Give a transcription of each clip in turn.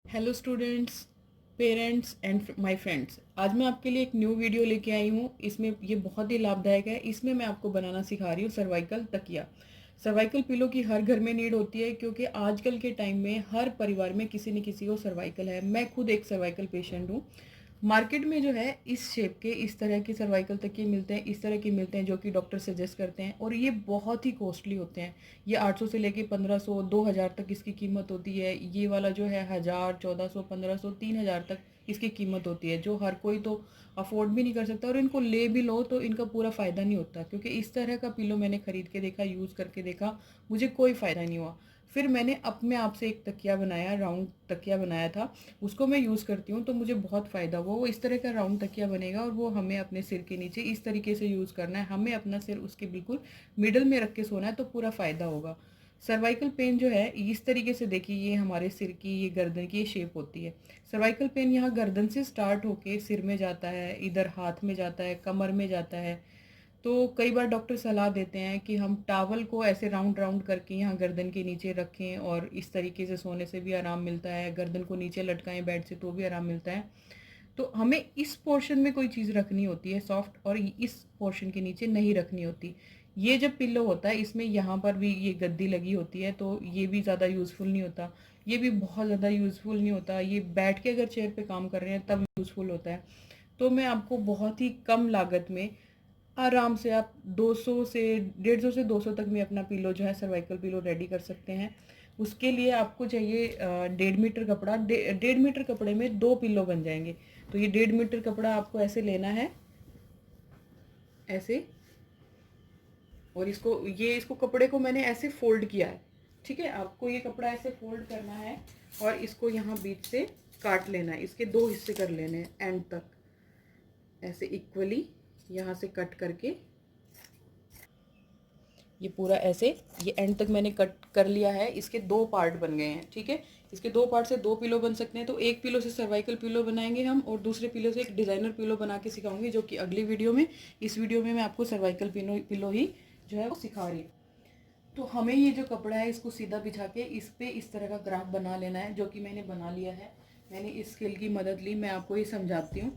Hello students, parents and my friends. आज मैं आपके लिए एक न्यू वीडियो लेके आई हूँ। इसमें ये बहुत ही लाभदायक है। इसमें मैं आपको बनाना सिखा रही हूँ सर्वाइकल तकिया। सर्वाइकल पिलो की हर घर में नीड होती है, क्योंकि आजकल के टाइम में हर परिवार में किसी न किसी को सर्वाइकल है। मैं खुद एक सर्वाइकल पेशेंट हूँ। मार्केट में जो है इस शेप के इस तरह के सर्वाइकल तकिए मिलते हैं, इस तरह के मिलते हैं जो कि डॉक्टर सजेस्ट करते हैं, और ये बहुत ही कॉस्टली होते हैं। ये 800 से लेके 1500 2000 तक इसकी कीमत होती है। ये वाला जो है 1000 1400 1500 3000 तक इसकी कीमत होती है, जो हर कोई तो अफोर्ड भी नहीं कर सकता, और इनको ले भी लो तो इनका पूरा फ़ायदा नहीं होता। क्योंकि इस तरह का पिलो मैंने ख़रीद के देखा, यूज़ करके देखा, मुझे कोई फ़ायदा नहीं हुआ। फिर मैंने अपने आप से एक तकिया बनाया, राउंड तकिया बनाया था। उसको मैं यूज़ करती हूँ तो मुझे बहुत फ़ायदा हुआ। वो इस तरह का राउंड तकिया बनेगा, और वो हमें अपने सिर के नीचे इस तरीके से यूज़ करना है। हमें अपना सिर उसके बिल्कुल मिडल में रख के सोना है, तो पूरा फ़ायदा होगा। सर्वाइकल पेन जो है इस तरीके से, देखिए ये हमारे सिर की, ये गर्दन की ये शेप होती है। सर्वाइकल पेन यहाँ गर्दन से स्टार्ट होके सिर में जाता है, इधर हाथ में जाता है, कमर में जाता है। तो कई बार डॉक्टर सलाह देते हैं कि हम टावल को ऐसे राउंड राउंड करके यहाँ गर्दन के नीचे रखें, और इस तरीके से सोने से भी आराम मिलता है। गर्दन को नीचे लटकाएं बेड से तो भी आराम मिलता है। तो हमें इस पोर्शन में कोई चीज़ रखनी होती है सॉफ्ट, और इस पोर्शन के नीचे नहीं रखनी होती। ये जब पिल्लो होता है इसमें यहाँ पर भी ये गद्दी लगी होती है, तो ये भी ज़्यादा यूज़फुल नहीं होता। ये भी बहुत ज़्यादा यूज़फुल नहीं होता। ये बैठ के अगर चेयर पे काम कर रहे हैं तब यूज़फुल होता है। तो मैं आपको बहुत ही कम लागत में आराम से, आप 200 से 150 से 200 तक में अपना पिलो जो है सर्वाइकल पिलो रेडी कर सकते हैं। उसके लिए आपको चाहिए 1.5 मीटर कपड़ा। 1.5 मीटर कपड़े में 2 पिलो बन जाएंगे। तो ये 1.5 मीटर कपड़ा आपको ऐसे लेना है, ऐसे। और इसको कपड़े को मैंने ऐसे फोल्ड किया है। ठीक है, आपको ये कपड़ा ऐसे फोल्ड करना है, और इसको यहाँ बीच से काट लेना है। इसके 2 हिस्से कर लेने हैं एंड तक, ऐसे इक्वली यहाँ से कट करके। ये पूरा ऐसे, ये एंड तक मैंने कट कर लिया है। इसके 2 पार्ट बन गए हैं। ठीक है, इसके 2 पार्ट से 2 पिलो बन सकते हैं। तो एक पिलो से सर्वाइकल पिलो बनाएंगे हम, और दूसरे पिलो से एक डिज़ाइनर पिलो बना के सिखाऊंगी, जो कि अगली वीडियो में। इस वीडियो में मैं आपको सर्वाइकल पिलो ही जो है वो सिखा रही हूँ। तो हमें ये जो कपड़ा है इसको सीधा बिछा के इस पे इस तरह का ग्राफ बना लेना है, जो कि मैंने बना लिया है। मैंने इस स्केल की मदद ली, मैं आपको ये समझाती हूँ।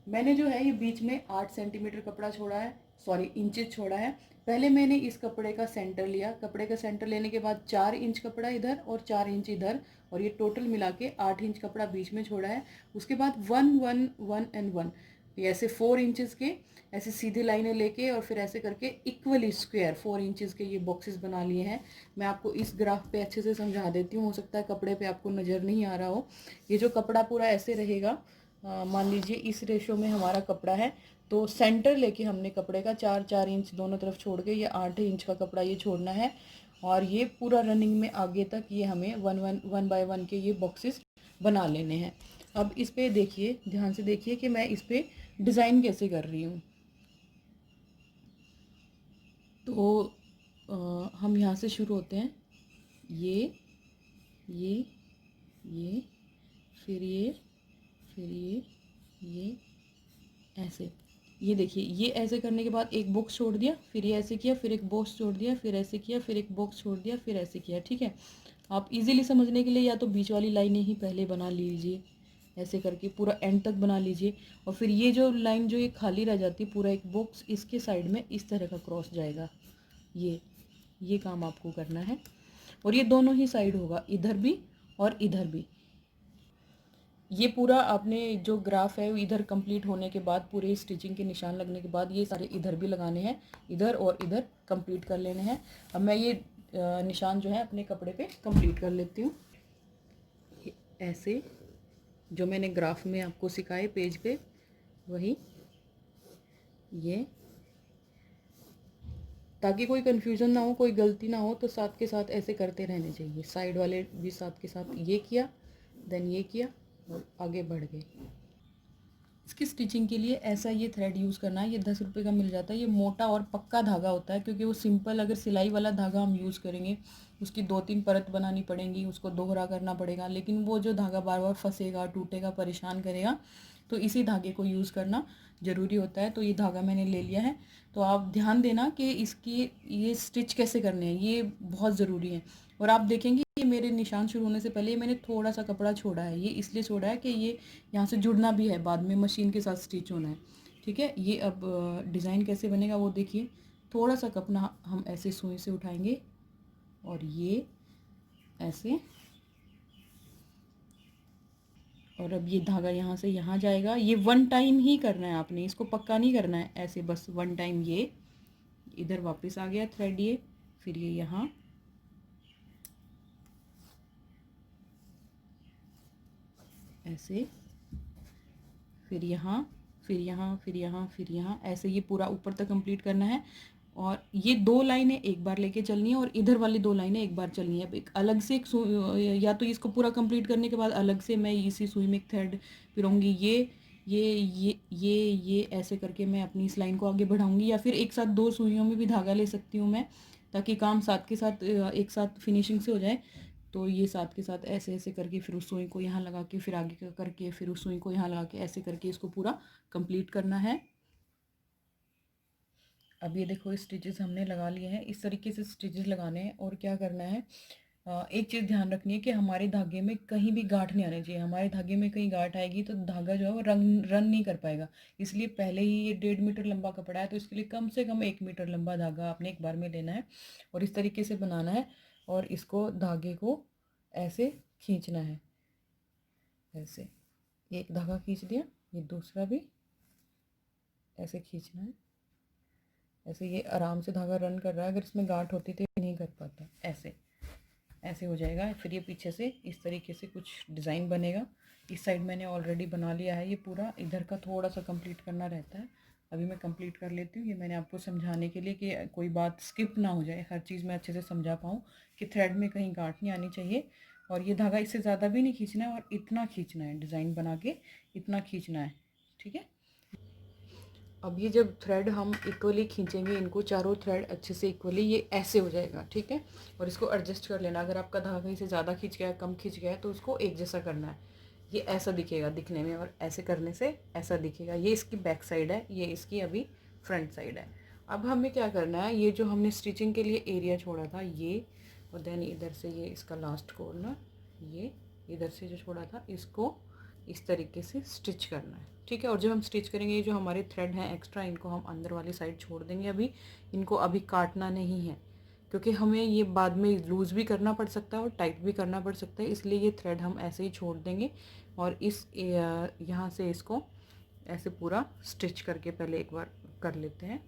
मैंने जो है ये बीच में 8 सेंटीमीटर कपड़ा छोड़ा है, सॉरी इंचेस छोड़ा है। पहले मैंने इस कपड़े का सेंटर लिया। कपड़े का सेंटर लेने के बाद 4 इंच कपड़ा इधर और 4 इंच इधर, और ये टोटल मिला के 8 इंच कपड़ा बीच में छोड़ा है। उसके बाद 1 1 1 एंड 1, ये ऐसे 4 इंचेस के ऐसे सीधी लाइनें लेके, और फिर ऐसे करके इक्वली स्क्वायर 4 इंचेस के ये बॉक्सेस बना लिए हैं। मैं आपको इस ग्राफ पे अच्छे से समझा देती हूँ, हो सकता है कपड़े पे आपको नज़र नहीं आ रहा हो। ये जो कपड़ा पूरा ऐसे रहेगा, मान लीजिए इस रेशो में हमारा कपड़ा है, तो सेंटर लेके हमने कपड़े का 4 4 इंच दोनों तरफ छोड़ के ये 8 इंच का कपड़ा ये छोड़ना है। और ये पूरा रनिंग में आगे तक ये हमें 1 बाय 1 के ये बॉक्सेस बना लेने हैं। अब इस पे देखिए, ध्यान से देखिए कि मैं इस पे डिज़ाइन कैसे कर रही हूँ। तो हम यहाँ से शुरू होते हैं। ये ये ये फिर ये फिर ये ऐसे। ये देखिए, ये ऐसे करने के बाद एक बॉक्स छोड़ दिया, फिर ये ऐसे किया, फिर एक बॉक्स छोड़ दिया, फिर ऐसे किया, फिर एक बॉक्स छोड़ दिया, फिर ऐसे किया। ठीक है, आप इजीली समझने के लिए या तो बीच वाली लाइनें ही पहले बना लीजिए, ऐसे करके पूरा एंड तक बना लीजिए। और फिर ये जो लाइन जो ये खाली रह जाती है, पूरा एक बॉक्स इसके साइड में इस तरह का क्रॉस जाएगा। ये काम आपको करना है, और ये दोनों ही साइड होगा, इधर भी और इधर भी। ये पूरा आपने जो ग्राफ है इधर कंप्लीट होने के बाद, पूरे स्टिचिंग के निशान लगने के बाद, ये सारे इधर भी लगाने हैं, इधर और इधर कंप्लीट कर लेने हैं। अब मैं ये निशान जो है अपने कपड़े पे कंप्लीट कर लेती हूँ। ऐसे जो मैंने ग्राफ में आपको सिखाए पेज पे, वही ये, ताकि कोई कन्फ्यूज़न ना हो, कोई गलती ना हो, तो साथ के साथ ऐसे करते रहने चाहिए। साइड वाले भी साथ के साथ ये किया, देन ये किया, और आगे बढ़ गए। इसकी स्टिचिंग के लिए ऐसा ये थ्रेड यूज़ करना है। ये 10 रुपये का मिल जाता है। ये मोटा और पक्का धागा होता है, क्योंकि वो सिंपल अगर सिलाई वाला धागा हम यूज़ करेंगे, उसकी 2 3 परत बनानी पड़ेंगी, उसको दोहरा करना पड़ेगा, लेकिन वो जो धागा बार बार फंसेगा, टूटेगा, परेशान करेगा। तो इसी धागे को यूज़ करना। ज़रूरी होता है। तो ये धागा मैंने ले लिया है। तो आप ध्यान देना कि इसकी ये स्टिच कैसे करने हैं, ये बहुत ज़रूरी है। और आप देखेंगे कि मेरे निशान शुरू होने से पहले मैंने थोड़ा सा कपड़ा छोड़ा है, ये इसलिए छोड़ा है कि ये यहाँ से जुड़ना भी है, बाद में मशीन के साथ स्टिच होना है। ठीक है, ये अब डिज़ाइन कैसे बनेगा वो देखिए। थोड़ा सा कपड़ा हम ऐसे सुई से उठाएंगे और ये ऐसे, और अब ये धागा यहाँ से यहाँ जाएगा। ये वन टाइम ही करना है आपने, इसको पक्का नहीं करना है, ऐसे बस वन टाइम। ये इधर वापस आ गया थ्रेड, ये फिर ये यहाँ, ऐसे, फिर यहाँ, फिर यहाँ, फिर यहाँ, फिर यहाँ, ऐसे ये पूरा ऊपर तक कंप्लीट करना है। और ये 2 लाइनें एक बार लेके चलनी है और इधर वाली 2 लाइनें एक बार चलनी है। अब एक अलग से या तो इसको पूरा कंप्लीट करने के बाद अलग से मैं इसी सुई में एक थ्रेड पिरोंगी, ये ऐसे करके मैं अपनी इस लाइन को आगे बढ़ाऊंगी। या फिर एक साथ 2 सुइयों में भी धागा ले सकती हूँ मैं, ताकि काम साथ के साथ एक साथ फिनिशिंग से हो जाए। तो ये साथ के साथ ऐसे ऐसे करके फिर उस सुई को यहाँ लगा के, फिर आगे करके, फिर उस सुई को यहाँ लगा के, ऐसे करके इसको पूरा कंप्लीट करना है। अब ये देखो स्टिचेस हमने लगा लिए हैं, इस तरीके से स्टिचेस लगाने हैं। और क्या करना है, एक चीज़ ध्यान रखनी है कि हमारे धागे में कहीं भी गांठ नहीं आनी चाहिए। हमारे धागे में कहीं गांठ आएगी तो धागा जो है वो रन नहीं कर पाएगा। इसलिए पहले ही ये 1.5 मीटर लंबा कपड़ा है, तो इसके लिए कम से कम 1 मीटर लंबा धागा आपने एक बार में लेना है और इस तरीके से बनाना है। और इसको धागे को ऐसे खींचना है, ऐसे एक धागा खींच दिया, ये दूसरा भी ऐसे खींचना है। ऐसे ये आराम से धागा रन कर रहा है, अगर इसमें गांठ होती तो ये नहीं कर पाता। ऐसे ऐसे हो जाएगा। फिर ये पीछे से इस तरीके से कुछ डिज़ाइन बनेगा। इस साइड मैंने ऑलरेडी बना लिया है ये पूरा, इधर का थोड़ा सा कंप्लीट करना रहता है। अभी मैं कंप्लीट कर लेती हूँ। ये मैंने आपको समझाने के लिए कि कोई बात स्किप ना हो जाए, हर चीज़ मैं अच्छे से समझा पाऊँ कि थ्रेड में कहीं गांठ नहीं आनी चाहिए। और ये धागा इससे ज़्यादा भी नहीं खींचना है और इतना खींचना है, डिज़ाइन बना के इतना खींचना है। ठीक है, अब ये जब थ्रेड हम इक्वली खींचेंगे, इनको चारों थ्रेड अच्छे से इक्वली, ये ऐसे हो जाएगा। ठीक है, और इसको एडजस्ट कर लेना। अगर आपका धागा कहीं से ज़्यादा खींच गया, कम खींच गया है, तो उसको एक जैसा करना है। ये ऐसा दिखेगा दिखने में, और ऐसे करने से ऐसा दिखेगा। ये इसकी बैक साइड है, ये इसकी अभी फ्रंट साइड है। अब हमें क्या करना है, ये जो हमने स्टिचिंग के लिए एरिया छोड़ा था ये, और देन इधर से ये इसका लास्ट कॉर्नर, ये इधर से जो छोड़ा था इसको इस तरीके से स्टिच करना है। ठीक है, और जब हम स्टिच करेंगे, ये जो हमारे थ्रेड हैं एक्स्ट्रा, इनको हम अंदर वाली साइड छोड़ देंगे। अभी इनको अभी काटना नहीं है, क्योंकि हमें ये बाद में लूज़ भी करना पड़ सकता है और टाइट भी करना पड़ सकता है। इसलिए ये थ्रेड हम ऐसे ही छोड़ देंगे और इस यहाँ से इसको ऐसे पूरा स्टिच करके पहले एक बार कर लेते हैं।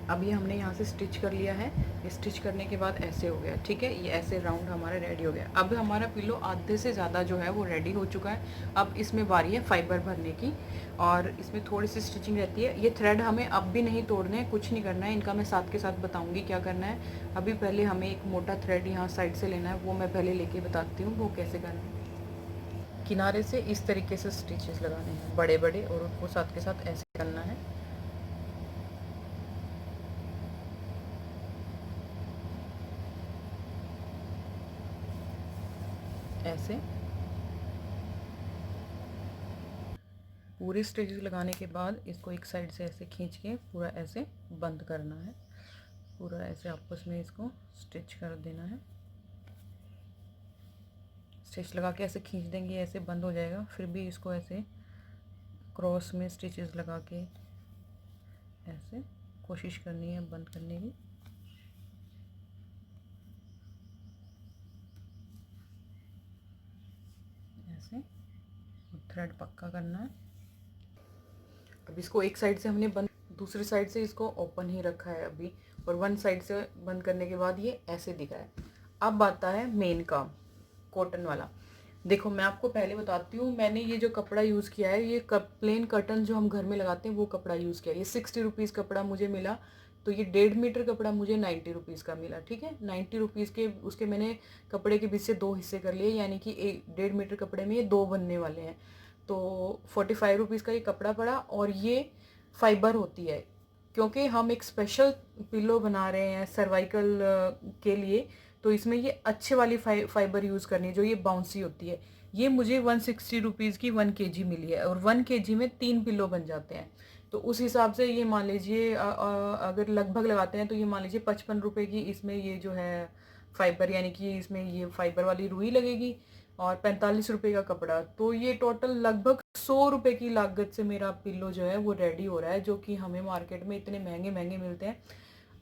अब ये हमने यहाँ से स्टिच कर लिया है। ये स्टिच करने के बाद ऐसे हो गया। ठीक है, ये ऐसे राउंड हमारा रेडी हो गया। अब हमारा पिलो आधे से ज़्यादा जो है वो रेडी हो चुका है। अब इसमें बारी है फाइबर भरने की, और इसमें थोड़ी सी स्टिचिंग रहती है। ये थ्रेड हमें अब भी नहीं तोड़ने हैं, कुछ नहीं करना है इनका, मैं साथ के साथ बताऊँगी क्या करना है। अभी पहले हमें एक मोटा थ्रेड यहाँ साइड से लेना है, वो मैं पहले लेके बताती हूँ वो कैसे करना है। किनारे से इस तरीके से स्टिचेस लगाने हैं बड़े बड़े, और उनको साथ के साथ ऐसे करना है। ऐसे पूरे स्टिचेस लगाने के बाद इसको एक साइड से ऐसे खींच के पूरा ऐसे बंद करना है। पूरा ऐसे आपस में इसको स्टिच कर देना है। स्टिच लगा के ऐसे खींच देंगे, ऐसे बंद हो जाएगा। फिर भी इसको ऐसे क्रॉस में स्टिचेस लगा के ऐसे कोशिश करनी है बंद करने की। ऐसे थ्रेड पक्का करना है। अब इसको एक साइड से हमने बंद, दूसरी साइड से इसको ओपन ही रखा है अभी, और वन साइड से बंद करने के बाद ये ऐसे दिखा है। अब आता है मेन काम, कॉटन वाला। देखो मैं आपको पहले बताती हूँ, मैंने ये जो कपड़ा यूज़ किया है, ये प्लेन कर्टन जो हम घर में लगाते हैं वो कपड़ा यूज़ किया है। ये 60 रुपीज़ कपड़ा मुझे मिला, तो ये 1.5 मीटर कपड़ा मुझे 90 रुपीज़ का मिला। ठीक है, 90 रुपीज़ के उसके मैंने कपड़े के बीच से 2 हिस्से कर लिए, यानी कि 1.5 मीटर कपड़े में ये 2 बनने वाले हैं। तो 45 रुपीज़ का ये कपड़ा पड़ा, और ये फाइबर होती है, क्योंकि हम एक स्पेशल पिलो बना रहे हैं सर्वाइकल के लिए, तो इसमें ये अच्छे वाली फाइबर यूज़ करनी है, जो ये बाउंसी होती है। ये मुझे 160 रुपीज़ की 1 kg मिली है और 1 kg में 3 पिलो बन जाते हैं। तो उस हिसाब से ये मान लीजिए अगर लगभग लगाते हैं तो ये मान लीजिए 55 रुपये की इसमें ये जो है फाइबर, यानी कि इसमें ये फाइबर वाली रुई लगेगी और 45 रुपये का कपड़ा। तो ये टोटल लगभग 100 रुपये की लागत से मेरा पिल्लो जो है वो रेडी हो रहा है, जो कि हमें मार्केट में इतने महंगे महंगे मिलते हैं।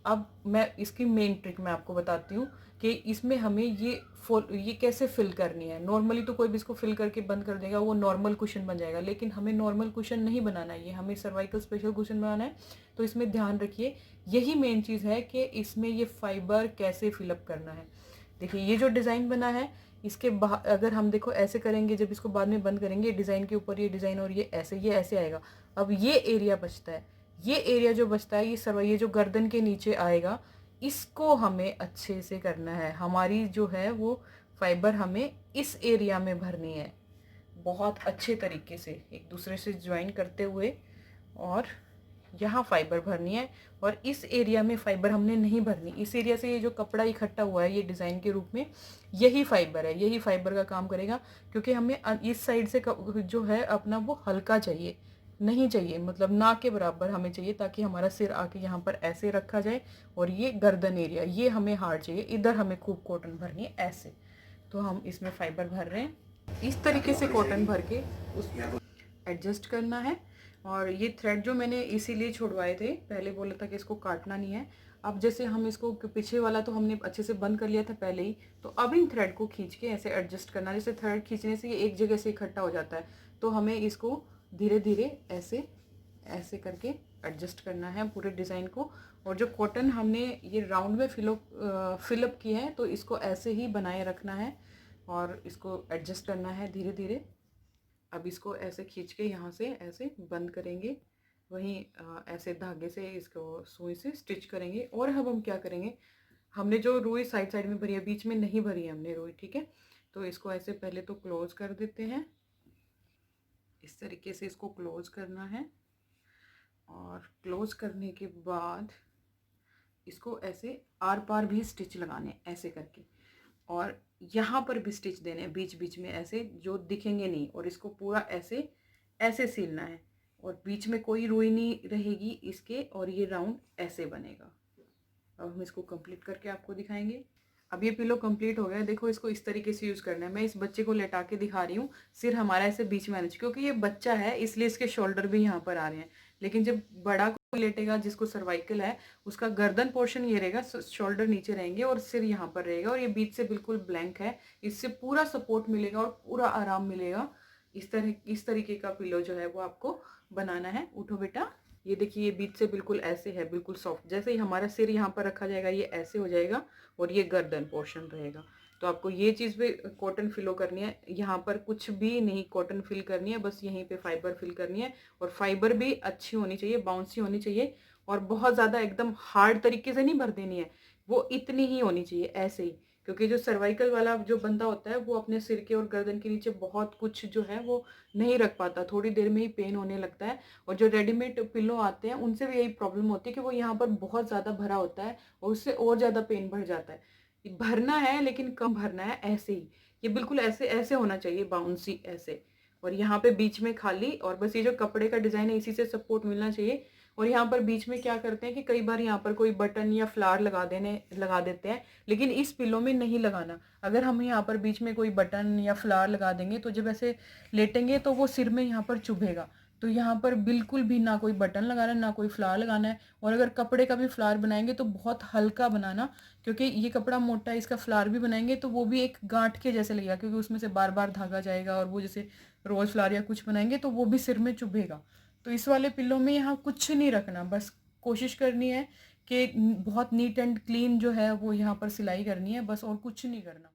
अब मैं इसकी मेन ट्रिक मैं आपको बताती हूँ कि इसमें हमें ये कैसे फिल करनी है। नॉर्मली तो कोई भी इसको फिल करके बंद कर देगा, वो नॉर्मल कुशन बन जाएगा, लेकिन हमें नॉर्मल कुशन नहीं बनाना है, ये हमें सर्वाइकल स्पेशल कुशन बनाना है। तो इसमें ध्यान रखिए, यही मेन चीज़ है कि इसमें ये फाइबर कैसे फिलअप करना है। देखिए ये जो डिज़ाइन बना है, इसके अगर हम देखो ऐसे करेंगे, जब इसको बाद में बंद करेंगे डिज़ाइन के ऊपर ये डिज़ाइन और ये ऐसे आएगा। अब ये एरिया बचता है, ये एरिया जो बचता है ये जो गर्दन के नीचे आएगा, इसको हमें अच्छे से करना है। हमारी जो है वो फाइबर हमें इस एरिया में भरनी है, बहुत अच्छे तरीके से एक दूसरे से ज्वाइन करते हुए, और यहाँ फाइबर भरनी है। और इस एरिया में फाइबर हमने नहीं भरनी। इस एरिया से ये जो कपड़ा इकट्ठा हुआ है ये डिज़ाइन के रूप में, यही फाइबर है, यही फाइबर का काम करेगा। क्योंकि हमें इस साइड से जो है अपना वो हल्का चाहिए, नहीं चाहिए मतलब ना के बराबर हमें चाहिए, ताकि हमारा सिर आके यहाँ पर ऐसे रखा जाए। और ये गर्दन एरिया ये हमें हार्ड चाहिए, इधर हमें खूब कॉटन भरनी है ऐसे। तो हम इसमें फाइबर भर रहे हैं, इस तरीके से कॉटन भर के उसको एडजस्ट करना है। और ये थ्रेड जो मैंने इसीलिए छुड़वाए थे, पहले बोला था कि इसको काटना नहीं है। अब जैसे हम इसको पीछे वाला तो हमने अच्छे से बंद कर लिया था पहले ही, तो अब इन थ्रेड को खींच के ऐसे एडजस्ट करना। जैसे थ्रेड खींचने से ये एक जगह से इकट्ठा हो जाता है, तो हमें इसको धीरे धीरे ऐसे ऐसे करके एडजस्ट करना है पूरे डिज़ाइन को। और जो कॉटन हमने ये राउंड में फिलअप किया है, तो इसको ऐसे ही बनाए रखना है और इसको एडजस्ट करना है धीरे धीरे। अब इसको ऐसे खींच के यहाँ से ऐसे बंद करेंगे, वहीं ऐसे धागे से इसको सुई से स्टिच करेंगे। और अब हम क्या करेंगे, हमने जो रुई साइड साइड में भरी है, बीच में नहीं भरी है हमने रुई, ठीक है। तो इसको ऐसे पहले तो क्लोज कर देते हैं, इस तरीके से इसको क्लोज करना है। और क्लोज करने के बाद इसको ऐसे आर पार भी स्टिच लगाने ऐसे करके, और यहाँ पर भी स्टिच देने हैं बीच बीच में ऐसे जो दिखेंगे नहीं। और इसको पूरा ऐसे ऐसे सीलना है, और बीच में कोई रुई नहीं रहेगी इसके, और ये राउंड ऐसे बनेगा। अब हम इसको कंप्लीट करके आपको दिखाएंगे। अब ये पिलो कंप्लीट हो गया है, देखो इसको इस तरीके से यूज़ करना है। मैं इस बच्चे को लेटा के दिखा रही हूँ, सिर हमारा ऐसे बीच में आना चाहिए, क्योंकि ये बच्चा है इसलिए इसके शोल्डर भी यहाँ पर आ रहे हैं। लेकिन जब बड़ा कोई लेटेगा जिसको सर्वाइकल है, उसका गर्दन पोर्शन ये रहेगा, शोल्डर नीचे रहेंगे और सिर यहाँ पर रहेगा, और ये बीच से बिल्कुल ब्लैंक है। इससे पूरा सपोर्ट मिलेगा और पूरा आराम मिलेगा। इस तरीके का पिलो जो है वो आपको बनाना है। उठो बेटा, ये देखिए ये बीच से बिल्कुल ऐसे है, बिल्कुल सॉफ्ट। जैसे ही हमारा सिर यहाँ पर रखा जाएगा ये ऐसे हो जाएगा, और ये गर्दन पोर्शन रहेगा। तो आपको ये चीज़ भी कॉटन फिलो करनी है, यहाँ पर कुछ भी नहीं कॉटन फिल करनी है, बस यहीं पे फाइबर फिल करनी है। और फाइबर भी अच्छी होनी चाहिए, बाउंसी होनी चाहिए, और बहुत ज़्यादा एकदम हार्ड तरीके से नहीं भर देनी है, वो इतनी ही होनी चाहिए ऐसे ही। क्योंकि जो सर्वाइकल वाला जो बंदा होता है वो अपने सिर के और गर्दन के नीचे बहुत कुछ जो है वो नहीं रख पाता, थोड़ी देर में ही पेन होने लगता है। और जो रेडीमेड पिलो आते हैं उनसे भी यही प्रॉब्लम होती है कि वो यहाँ पर बहुत ज़्यादा भरा होता है और उससे और ज़्यादा पेन बढ़ जाता है। भरना है लेकिन कम भरना है, ऐसे ही ये बिल्कुल ऐसे ऐसे होना चाहिए, बाउंसी ऐसे। और यहाँ पे बीच में खाली, और बस ये जो कपड़े का डिज़ाइन है इसी से सपोर्ट मिलना चाहिए। और यहाँ पर बीच में क्या करते हैं कि कई बार यहाँ पर कोई बटन या फ्लावर लगा देते हैं, लेकिन इस पिलो में नहीं लगाना। अगर हम यहाँ पर बीच में कोई बटन या फ्लावर लगा देंगे तो जब ऐसे लेटेंगे तो वो सिर में यहाँ पर चुभेगा। तो यहाँ पर बिल्कुल भी ना कोई बटन लगाना है, ना कोई फ्लावर लगाना है। और अगर कपड़े का भी फ्लावर बनाएंगे तो बहुत हल्का बनाना, क्योंकि ये कपड़ा मोटा है, इसका फ्लावर भी बनाएंगे तो वो भी एक गांठ के जैसे लगेगा, क्योंकि उसमें से बार बार धागा जाएगा, और वो जैसे रोज़ फ्लावर या कुछ बनाएंगे तो वो भी सिर में चुभेगा। तो इस वाले पिल्लों में यहाँ कुछ नहीं रखना, बस कोशिश करनी है कि बहुत नीट एंड क्लीन जो है वो यहाँ पर सिलाई करनी है, बस और कुछ नहीं करना।